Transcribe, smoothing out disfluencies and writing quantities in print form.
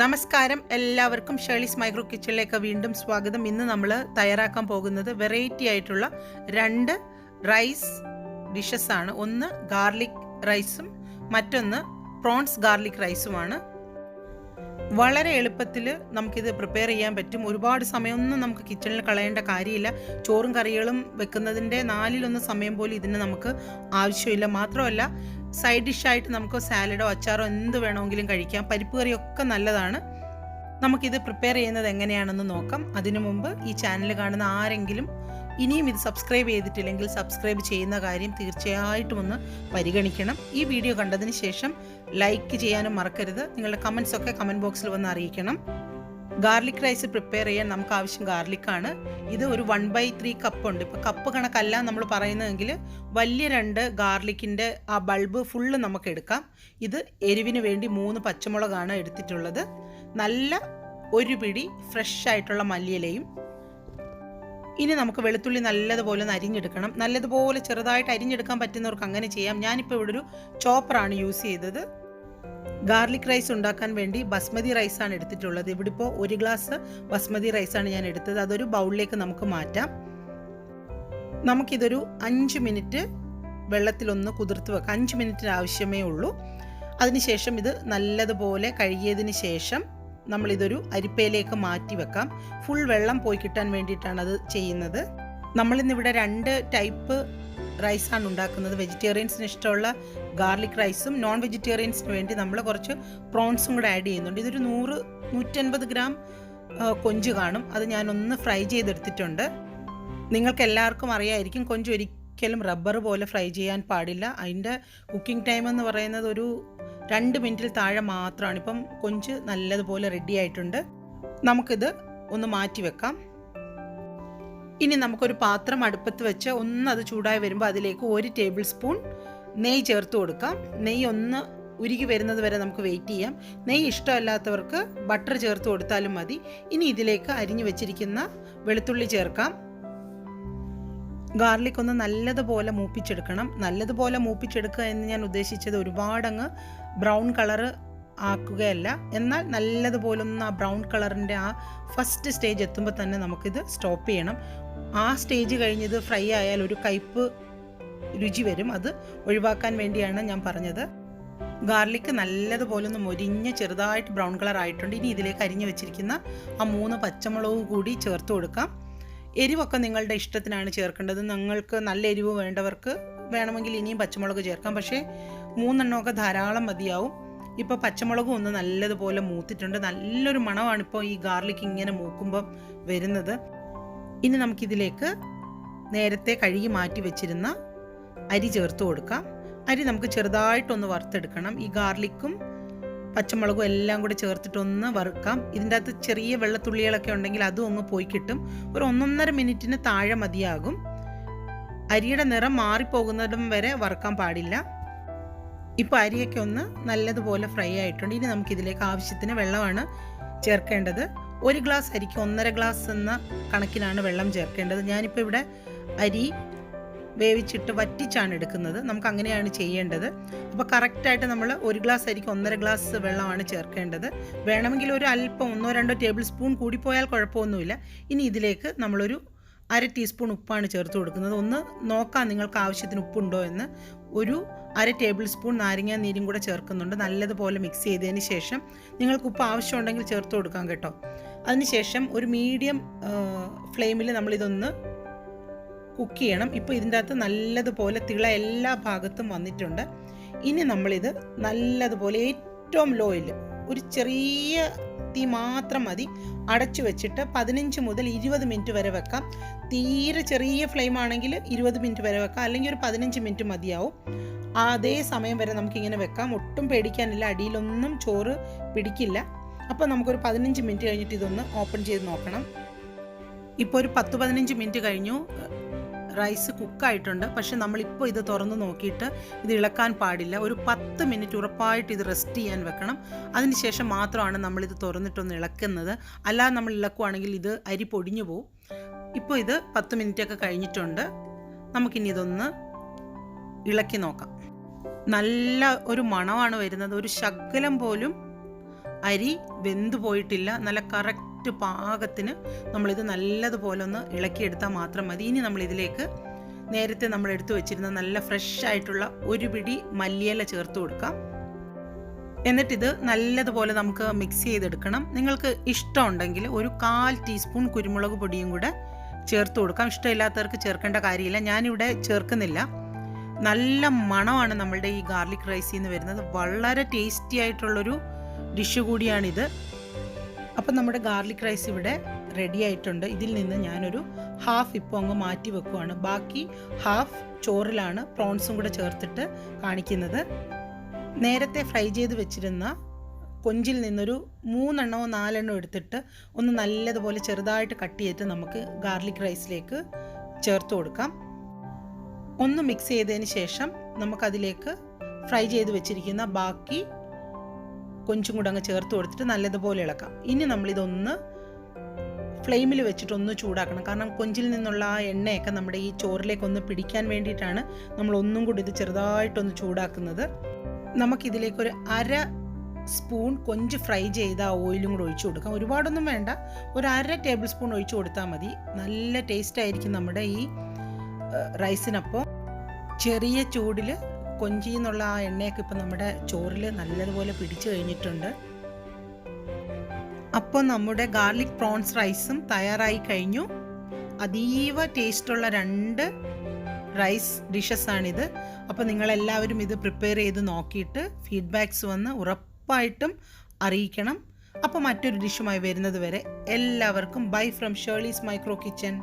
നമസ്കാരം, എല്ലാവർക്കും Shirley's micro കിച്ചണിലേക്ക് വീണ്ടും സ്വാഗതം. ഇന്ന് നമ്മൾ തയ്യാറാക്കാൻ പോകുന്നത് വെറൈറ്റി ആയിട്ടുള്ള രണ്ട് റൈസ് ഡിഷസ് ആണ്. ഒന്ന് ഗാർലിക് റൈസും മറ്റൊന്ന് പ്രോൺസ് ഗാർലിക് റൈസുമാണ്. വളരെ എളുപ്പത്തിൽ നമുക്കിത് പ്രിപ്പയർ ചെയ്യാൻ പറ്റും. ഒരുപാട് സമയമൊന്നും നമുക്ക് കിച്ചണിൽ കളയേണ്ട കാര്യമില്ല. ചോറും കറികളും വെക്കുന്നതിൻ്റെ 4/1 സമയം പോലും ഇതിന് നമുക്ക് ആവശ്യമില്ല. മാത്രമല്ല, സൈഡ് ഡിഷായിട്ട് നമുക്ക് സാലഡോ അച്ചാറോ എന്ത് വേണമെങ്കിലും കഴിക്കാം. പരിപ്പ് കറിയൊക്കെ നല്ലതാണ്. നമുക്കിത് പ്രിപ്പയർ ചെയ്യുന്നത് എങ്ങനെയാണെന്ന് നോക്കാം. അതിനു മുമ്പ് ഈ ചാനൽ കാണുന്ന ആരെങ്കിലും ഇനിയും ഇത് സബ്സ്ക്രൈബ് ചെയ്തിട്ടില്ലെങ്കിൽ സബ്സ്ക്രൈബ് ചെയ്യുന്ന കാര്യം തീർച്ചയായിട്ടും ഒന്ന് പരിഗണിക്കണം. ഈ വീഡിയോ കണ്ടതിന് ശേഷം ലൈക്ക് ചെയ്യാനും മറക്കരുത്. നിങ്ങളുടെ കമൻസൊക്കെ കമൻറ്റ് ബോക്സിൽ വന്ന് അറിയിക്കണം. ഗാർലിക് റൈസ് പ്രിപ്പയർ ചെയ്യാൻ നമുക്ക് ആവശ്യം ഗാർലിക്കാണ്. ഇത് ഒരു 1/3 കപ്പ് ഉണ്ട്. ഇപ്പോൾ കപ്പ് കണക്കല്ല നമ്മൾ പറയുന്നതെങ്കിൽ വലിയ 2 ഗാർലിക്കിൻ്റെ ആ ബൾബ് ഫുള്ള് നമുക്ക് എടുക്കാം. ഇത് എരിവിന് വേണ്ടി 3 പച്ചമുളകാണ് എടുത്തിട്ടുള്ളത്. നല്ല ഒരു പിടി ഫ്രഷ് ആയിട്ടുള്ള മല്ലിയിലയും. ഇനി നമുക്ക് വെളുത്തുള്ളി നല്ലതുപോലെ ഒന്ന് അരിഞ്ഞെടുക്കണം. നല്ലതുപോലെ ചെറുതായിട്ട് അരിഞ്ഞെടുക്കാൻ പറ്റുന്നവർക്ക് അങ്ങനെ ചെയ്യാം. ഞാനിപ്പോൾ ഇവിടെ ഒരു ചോപ്പറാണ് യൂസ് ചെയ്തത്. ഗാർലിക് റൈസ് ഉണ്ടാക്കാൻ വേണ്ടി ബസ്മതി റൈസാണ് എടുത്തിട്ടുള്ളത്. ഇവിടെ ഇപ്പോൾ 1 ഗ്ലാസ് ബസ്മതി റൈസാണ് ഞാൻ എടുത്തത്. അതൊരു ബൗളിലേക്ക് നമുക്ക് മാറ്റാം. നമുക്കിതൊരു 5 മിനിറ്റ് വെള്ളത്തിലൊന്ന് കുതിർത്ത് വെക്കാം. 5 മിനിറ്റിന് ആവശ്യമേ ഉള്ളൂ. അതിനുശേഷം ഇത് നല്ലതുപോലെ കഴുകിയതിന് ശേഷം നമ്മളിതൊരു അരിപ്പയിലേക്ക് മാറ്റി വെക്കാം. ഫുൾ വെള്ളം പോയി കിട്ടാൻ വേണ്ടിയിട്ടാണ് അത് ചെയ്യുന്നത്. നമ്മളിന്നിവിടെ 2 ടൈപ്പ് റൈസാണ് ഉണ്ടാക്കുന്നത്. വെജിറ്റേറിയൻസിന് ഇഷ്ടമുള്ള ഗാർലിക് റൈസും നോൺ വെജിറ്റേറിയൻസിന് വേണ്ടി നമ്മൾ കുറച്ച് പ്രോൺസും കൂടെ ആഡ് ചെയ്യുന്നുണ്ട്. ഇതൊരു 100-150 ഗ്രാം കൊഞ്ച് കാണും. അത് ഞാനൊന്ന് ഫ്രൈ ചെയ്തെടുത്തിട്ടുണ്ട്. നിങ്ങൾക്ക് എല്ലാവർക്കും അറിയാമായിരിക്കും, കൊഞ്ച് ഒരിക്കലും റബ്ബർ പോലെ ഫ്രൈ ചെയ്യാൻ പാടില്ല. അതിൻ്റെ കുക്കിംഗ് ടൈം എന്ന് പറയുന്നത് ഒരു 2 മിനിറ്റിൽ താഴെ മാത്രമാണ്. ഇപ്പം കൊഞ്ച് നല്ലതുപോലെ റെഡി ആയിട്ടുണ്ട്. നമുക്കിത് ഒന്ന് മാറ്റി വെക്കാം. ഇനി നമുക്കൊരു പാത്രം അടുപ്പത്ത് വെച്ച് അത് ചൂടായി വരുമ്പോൾ അതിലേക്ക് 1 ടേബിൾ സ്പൂൺ നെയ്യ് ചേർത്ത് കൊടുക്കാം. നെയ്യ് ഒന്ന് ഉരുകി വരുന്നത് വരെ നമുക്ക് വെയിറ്റ് ചെയ്യാം. നെയ്യ് ഇഷ്ടമല്ലാത്തവർക്ക് ബട്ടർ ചേർത്ത് കൊടുത്താലും മതി. ഇനി ഇതിലേക്ക് അരിഞ്ഞു വെച്ചിരിക്കുന്ന വെളുത്തുള്ളി ചേർക്കാം. ഗാർലിക് ഒന്ന് നല്ലതുപോലെ മൂപ്പിച്ചെടുക്കണം. നല്ലതുപോലെ മൂപ്പിച്ചെടുക്കുക എന്ന് ഞാൻ ഉദ്ദേശിച്ചത് ഒരുപാടങ്ങ് ബ്രൗൺ കളറ് ആക്കുകയല്ല. എന്നാൽ നല്ലതുപോലെ ഒന്ന് ആ ബ്രൗൺ കളറിൻ്റെ ആ ഫസ്റ്റ് സ്റ്റേജ് എത്തുമ്പോൾ തന്നെ നമുക്കിത് സ്റ്റോപ്പ് ചെയ്യണം. ആ സ്റ്റേജ് കഴിഞ്ഞത് ഫ്രൈ ആയാൽ ഒരു കയ്പ്പ് രുചി വരും. അത് ഒഴിവാക്കാൻ വേണ്ടിയാണ് ഞാൻ പറഞ്ഞത്. ഗാർലിക്ക് നല്ലതുപോലെ ഒന്ന് മൊരിഞ്ഞ് ചെറുതായിട്ട് ബ്രൗൺ കളർ ആയിട്ടുണ്ട്. ഇനി ഇതിലേക്ക് അരിഞ്ഞു വെച്ചിരിക്കുന്ന ആ 3 പച്ചമുളക് കൂടി ചേർത്ത് കൊടുക്കാം. എരിവൊക്കെ നിങ്ങളുടെ ഇഷ്ടത്തിനാണ് ചേർക്കേണ്ടത്. നിങ്ങൾക്ക് നല്ല എരിവ് വേണ്ടവർക്ക് വേണമെങ്കിൽ ഇനിയും പച്ചമുളക് ചേർക്കാം. പക്ഷേ 3 എണ്ണമൊക്കെ ധാരാളം മതിയാവും. ഇപ്പോൾ പച്ചമുളകും ഒന്ന് നല്ലതുപോലെ മൂത്തിട്ടുണ്ട്. നല്ലൊരു മണമാണിപ്പോൾ ഈ ഗാർലിക് ഇങ്ങനെ മൂക്കുമ്പോൾ വരുന്നത്. ഇനി നമുക്കിതിലേക്ക് നേരത്തെ കഴുകി മാറ്റി വെച്ചിരുന്ന അരി ചേർത്ത് കൊടുക്കാം. അരി നമുക്ക് ചെറുതായിട്ടൊന്ന് വറുത്തെടുക്കണം. ഈ ഗാർലിക്കും പച്ചമുളകും എല്ലാം കൂടി ചേർത്തിട്ടൊന്ന് വറുക്കാം. ഇതിൻ്റെ അകത്ത് ചെറിയ വെള്ളത്തുള്ളികളൊക്കെ ഉണ്ടെങ്കിൽ അതും ഒന്ന് പോയി കിട്ടും. ഒരു 1.5 മിനിറ്റിന് താഴെ മതിയാകും. അരിയുടെ നിറം മാറിപ്പോകുന്നതും വരെ വറുക്കാൻ പാടില്ല. ഇപ്പോൾ അരിയൊക്കെ ഒന്ന് നല്ലതുപോലെ ഫ്രൈ ആയിട്ടുണ്ട്. ഇനി നമുക്കിതിലേക്ക് ആവശ്യത്തിന് വെള്ളമാണ് ചേർക്കേണ്ടത്. 1 ഗ്ലാസ് അരിക്ക് 1.5 ഗ്ലാസ് എന്ന കണക്കിനാണ് വെള്ളം ചേർക്കേണ്ടത്. ഞാനിപ്പോൾ ഇവിടെ അരി വേവിച്ചിട്ട് വറ്റിച്ചാണ് എടുക്കുന്നത്. നമുക്ക് അങ്ങനെയാണ് ചെയ്യേണ്ടത്. അപ്പോൾ കറക്റ്റായിട്ട് നമ്മൾ 1 ഗ്ലാസ് അരിക്ക് 1.5 ഗ്ലാസ് വെള്ളമാണ് ചേർക്കേണ്ടത്. വേണമെങ്കിൽ ഒരു അല്പം 1-2 ടേബിൾ സ്പൂൺ കൂടിപ്പോയാൽ കുഴപ്പമൊന്നുമില്ല. ഇനി ഇതിലേക്ക് നമ്മളൊരു 1/2 ടീസ്പൂൺ ഉപ്പാണ് ചേർത്ത് കൊടുക്കുന്നത്. ഒന്ന് നോക്കാം നിങ്ങൾക്ക് ആവശ്യത്തിന് ഉപ്പുണ്ടോ എന്ന്. ഒരു 1/2 ടേബിൾ സ്പൂൺ നാരങ്ങ നീരും കൂടെ ചേർക്കുന്നുണ്ട്. നല്ലതുപോലെ മിക്സ് ചെയ്തതിന് ശേഷം നിങ്ങൾക്ക് ഉപ്പ് ആവശ്യമുണ്ടെങ്കിൽ ചേർത്ത് കൊടുക്കാം കേട്ടോ. അതിനുശേഷം ഒരു മീഡിയം ഫ്ലെയിമിൽ നമ്മളിതൊന്ന് കുക്ക് ചെയ്യണം. ഇപ്പോൾ ഇതിൻ്റെ അകത്ത് നല്ലതുപോലെ തിള എല്ലാ ഭാഗത്തും വന്നിട്ടുണ്ട്. ഇനി നമ്മളിത് നല്ലതുപോലെ ഏറ്റവും ലോയിൽ ഒരു ചെറിയ തീ മാത്രം മതി അടച്ചു വെച്ചിട്ട് 15 മുതൽ 20 മിനിറ്റ് വരെ വെക്കാം. തീരെ ചെറിയ ഫ്ലെയിം ആണെങ്കിൽ 20 മിനിറ്റ് വരെ വെക്കാം, അല്ലെങ്കിൽ ഒരു 15 മിനിറ്റ് മതിയാവും. അതേ സമയം വരെ നമുക്കിങ്ങനെ വെക്കാം. ഒട്ടും പേടിക്കാനില്ല, അടിയിലൊന്നും ചോറ് പിടിക്കില്ല. അപ്പോൾ നമുക്കൊരു 15 മിനിറ്റ് കഴിഞ്ഞിട്ട് ഇതൊന്ന് ഓപ്പൺ ചെയ്ത് നോക്കണം. ഇപ്പോൾ ഒരു 10-15 മിനിറ്റ് കഴിഞ്ഞു. റൈസ് കുക്കായിട്ടുണ്ട്. പക്ഷെ നമ്മളിപ്പോൾ ഇത് തുറന്ന് നോക്കിയിട്ട് ഇത് ഇളക്കാൻ പാടില്ല. ഒരു 10 മിനിറ്റ് ഉറപ്പായിട്ട് ഇത് റെസ്റ്റ് ചെയ്യാൻ വെക്കണം. അതിനുശേഷം മാത്രമാണ് നമ്മളിത് തുറന്നിട്ടൊന്ന് ഇളക്കുന്നത്. അല്ലാതെ നമ്മൾ ഇളക്കുവാണെങ്കിൽ ഇത് അരി പൊടിഞ്ഞു പോവും. ഇപ്പോൾ ഇത് 10 മിനിറ്റൊക്കെ കഴിഞ്ഞിട്ടുണ്ട്. നമുക്കിനി ഇതൊന്ന് ഇളക്കി നോക്കാം. നല്ല ഒരു മണമാണ് വരുന്നത്. ഒരു ശകലം പോലും അരി വെന്തു പോയിട്ടില്ല, നല്ല കറക്റ്റ് പാകത്തിന് നമ്മളിത് നല്ലതുപോലെ ഒന്ന് ഇളക്കിയെടുത്താൽ മാത്രം മതി. ഇനി നമ്മളിതിലേക്ക് നേരത്തെ നമ്മൾ എടുത്തു വെച്ചിരുന്ന നല്ല ഫ്രഷ് ആയിട്ടുള്ള ഒരു പിടി മല്ലിയില ചേർത്ത് കൊടുക്കാം. എന്നിട്ടിത് നല്ലതുപോലെ നമുക്ക് മിക്സ് ചെയ്തെടുക്കണം. നിങ്ങൾക്ക് ഇഷ്ടമുണ്ടെങ്കിൽ ഒരു 1/4 ടീസ്പൂൺ കുരുമുളക് പൊടിയും കൂടെ ചേർത്ത് കൊടുക്കാം. ഇഷ്ടമില്ലാത്തവർക്ക് ചേർക്കേണ്ട കാര്യമില്ല, ഞാനിവിടെ ചേർക്കുന്നില്ല. നല്ല മണമാണ് നമ്മളുടെ ഈ ഗാർലിക് റൈസിൽ നിന്ന് വരുന്നത്. വളരെ ടേസ്റ്റി ആയിട്ടുള്ളൊരു ഡിഷ് കൂടിയാണിത്. അപ്പം നമ്മുടെ ഗാർലിക് റൈസ് ഇവിടെ റെഡി ആയിട്ടുണ്ട്. ഇതിൽ നിന്ന് ഞാനൊരു ഹാഫ് ഇപ്പോൾ അങ്ങ് മാറ്റി വെക്കുവാണ്. ബാക്കി ഹാഫ് ചോറിലാണ് പ്രോൺസും കൂടെ ചേർത്തിട്ട് കാണിക്കുന്നത്. നേരത്തെ ഫ്രൈ ചെയ്ത് വെച്ചിരുന്ന കൊഞ്ചിൽ നിന്നൊരു 3 or 4 എടുത്തിട്ട് ഒന്ന് നല്ലതുപോലെ ചെറുതായിട്ട് കട്ട് ചെയ്തിട്ട് നമുക്ക് ഗാർലിക് റൈസിലേക്ക് ചേർത്ത് കൊടുക്കാം. ഒന്ന് മിക്സ് ചെയ്തതിന് ശേഷം നമുക്കതിലേക്ക് ഫ്രൈ ചെയ്ത് വെച്ചിരിക്കുന്ന ബാക്കി കൊഞ്ചും കൂടെ അങ്ങ് ചേർത്ത് കൊടുത്തിട്ട് നല്ലതുപോലെ ഇളക്കാം. ഇനി നമ്മളിതൊന്ന് ഫ്ലെയിമിൽ വെച്ചിട്ടൊന്ന് ചൂടാക്കണം. കാരണം കൊഞ്ചിൽ നിന്നുള്ള ആ എണ്ണയൊക്കെ നമ്മുടെ ഈ ചോറിലേക്കൊന്ന് പിടിക്കാൻ വേണ്ടിയിട്ടാണ് നമ്മൾ ഒന്നും കൂടി ഇത് ചെറുതായിട്ടൊന്ന് ചൂടാക്കുന്നത്. നമുക്കിതിലേക്കൊരു 1/2 സ്പൂൺ കൊഞ്ച് ഫ്രൈ ചെയ്ത ഓയിലും കൂടെ ഒഴിച്ചു കൊടുക്കാം. ഒരുപാടൊന്നും വേണ്ട, ഒരു 1/2 ടേബിൾ സ്പൂൺ ഒഴിച്ചു കൊടുത്താൽ മതി. നല്ല ടേസ്റ്റ് ആയിരിക്കും നമ്മുടെ ഈ റൈസിനപ്പോൾ. ചെറിയ ചൂടിൽ കൊഞ്ചിൽ നിന്നുള്ള ആ എണ്ണയൊക്കെ ഇപ്പം നമ്മുടെ ചോറിൽ നല്ലതുപോലെ പിടിച്ചു കഴിഞ്ഞിട്ടുണ്ട്. അപ്പോൾ നമ്മുടെ ഗാർലിക് പ്രോൺസ് റൈസും തയ്യാറായി കഴിഞ്ഞു. അതീവ ടേസ്റ്റുള്ള 2 റൈസ് ഡിഷസാണിത്. അപ്പോൾ നിങ്ങളെല്ലാവരും ഇത് പ്രിപ്പയർ ചെയ്ത് നോക്കിയിട്ട് ഫീഡ്ബാക്ക്സ് വന്ന് ഉറപ്പായിട്ടും അറിയിക്കണം. അപ്പോൾ മറ്റൊരു ഡിഷുമായി വരുന്നത് വരെ എല്ലാവർക്കും bye from Shirley's micro kitchen.